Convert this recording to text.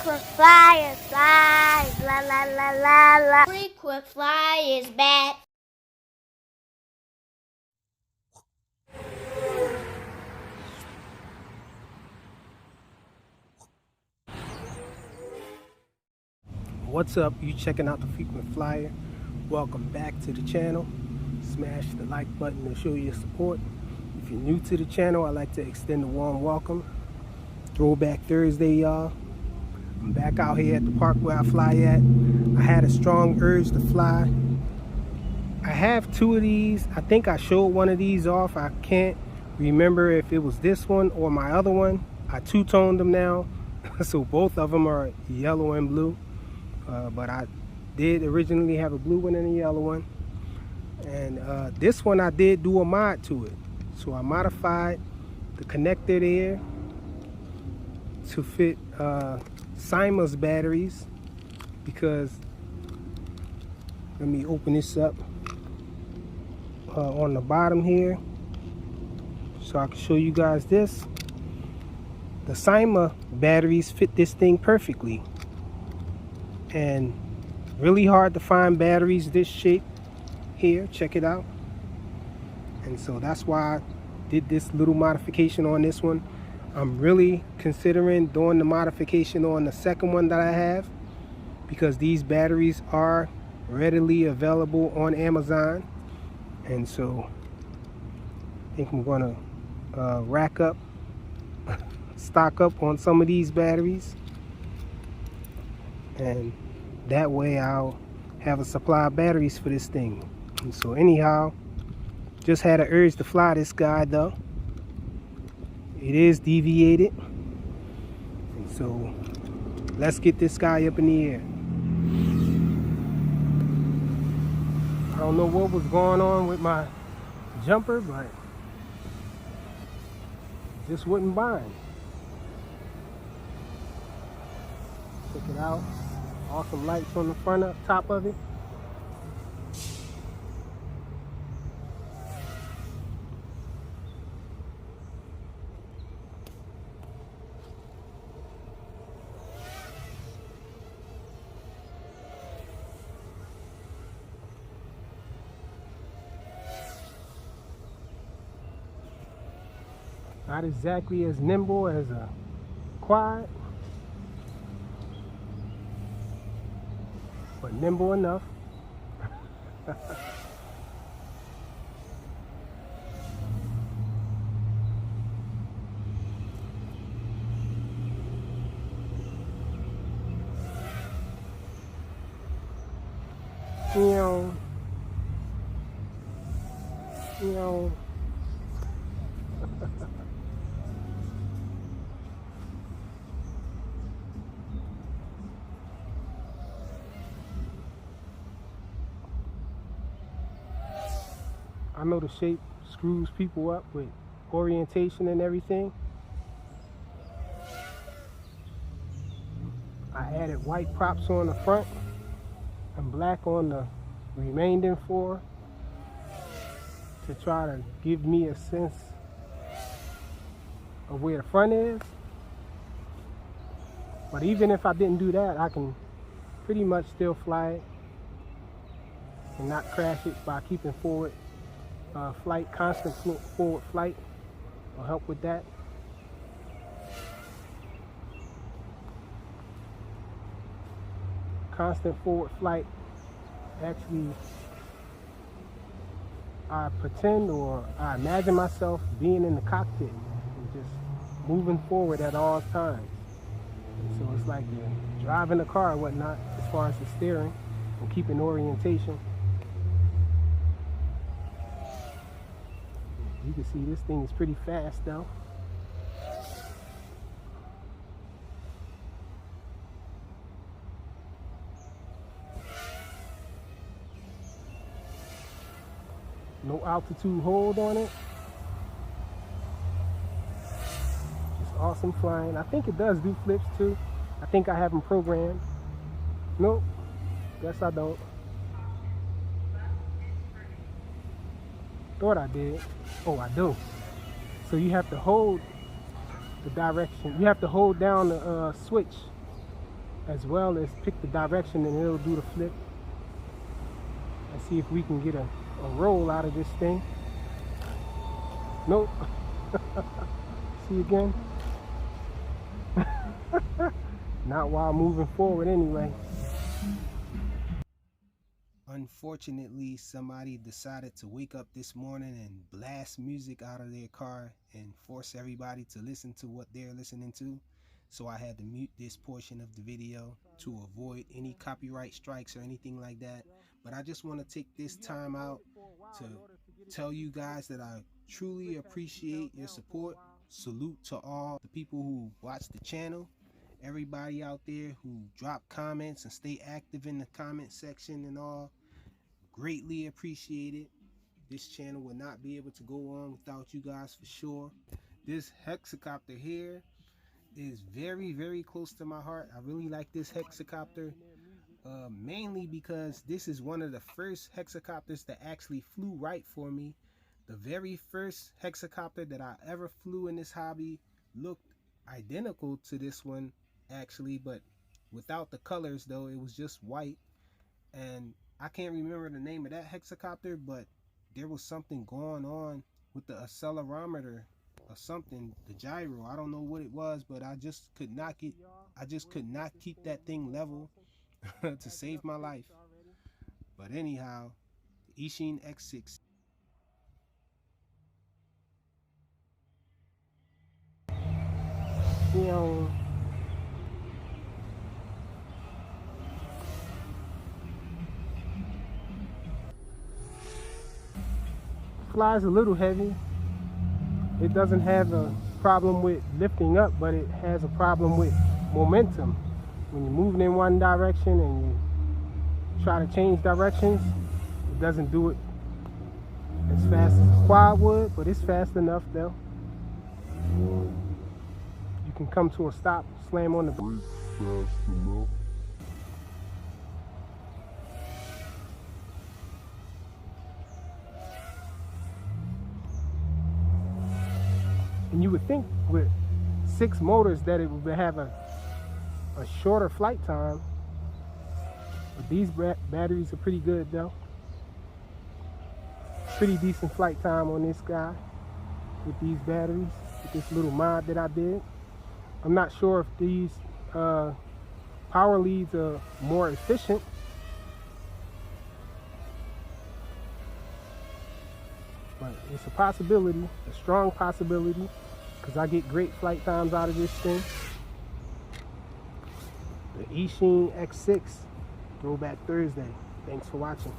Frequent flyers, flies, la la la la la. Frequent flyers back. What's up? You checking out the Frequent Flyer? Welcome back to the channel. Smash the like button to show your support. If you're new to the channel, I'd like to extend a warm welcome. Throwback Thursday, y'all. I'm back out here at the park where I fly at. I had a strong urge to fly. I have two of these. I think I showed one of these off. I can't remember if it was this one or my other one. I two-toned them now, so both of them are yellow and blue. But I did originally have a blue one and a yellow one. And this one I did do a mod to it. So I modified the connector there to fit Sima's batteries, because let me open this up on the bottom here so I can show you guys this. The Sima batteries fit this thing perfectly, and really hard to find batteries this shape here. Check it out. And so that's why I did this little modification on this one. I'm really considering doing the modification on the second one that I have, because these batteries are readily available on Amazon. And so I think I'm gonna rack up stock up on some of these batteries, and that way I'll have a supply of batteries for this thing. And so anyhow, just had an urge to fly this guy though. It is deviated, and so let's get this guy up in the air. I don't know what was going on with my jumper, but it just wouldn't bind. Check it out. Awesome lights on the front up top of it. Not exactly as nimble as a quad, but nimble enough. Meow. Meow. I know the shape screws people up with orientation and everything. I added white props on the front and black on the remaining four to try to give me a sense of where the front is. But even if I didn't do that, I can pretty much still fly it and not crash it by keeping forward flight, constant forward flight will help with that. Constant forward flight, actually I pretend, or I imagine myself being in the cockpit and just moving forward at all times. And so it's like you're driving a car and whatnot, as far as the steering and keeping orientation. You can see this thing is pretty fast though. No altitude hold on it. Just awesome flying. I think it does do flips too. I think I have them programmed. Nope, guess I don't. Thought I did. Oh, I do. So you have to hold the direction. You have to hold down the switch as well as pick the direction and it'll do the flip. Let's see if we can get a roll out of this thing. Nope. See again? Not while moving forward anyway. Unfortunately, somebody decided to wake up this morning and blast music out of their car and force everybody to listen to what they're listening to. So I had to mute this portion of the video to avoid any copyright strikes or anything like that. But I just want to take this time out to tell you guys that I truly appreciate your support. Salute to all the people who watch the channel. Everybody out there who drop comments and stay active in the comment section and all. Greatly appreciate it. This channel will not be able to go on without you guys for sure. This hexacopter here is very, very close to my heart. I really like this hexacopter, mainly because this is one of the first hexacopters that actually flew right for me. The very first hexacopter that I ever flew in this hobby looked identical to this one actually, but without the colors though. It was just white, and I can't remember the name of that hexacopter, but there was something going on with the accelerometer or something, the gyro. I don't know what it was, but I just could not keep that thing level to save my life. But anyhow, the Eachine X6. Flies a little heavy. It doesn't have a problem with lifting up, but it has a problem with momentum. When you're moving in one direction and you try to change directions, it doesn't do it as fast as a quad would, but it's fast enough though. You can come to a stop, slam on the brakes fast enough. And you would think with 6 motors that it would have a shorter flight time, but these batteries are pretty good though. Pretty decent flight time on this guy with these batteries, with this little mod that I did. I'm not sure if these power leads are more efficient. But it's a possibility, a strong possibility, because I get great flight times out of this thing. The Eachine X6, Throwback Thursday. Thanks for watching.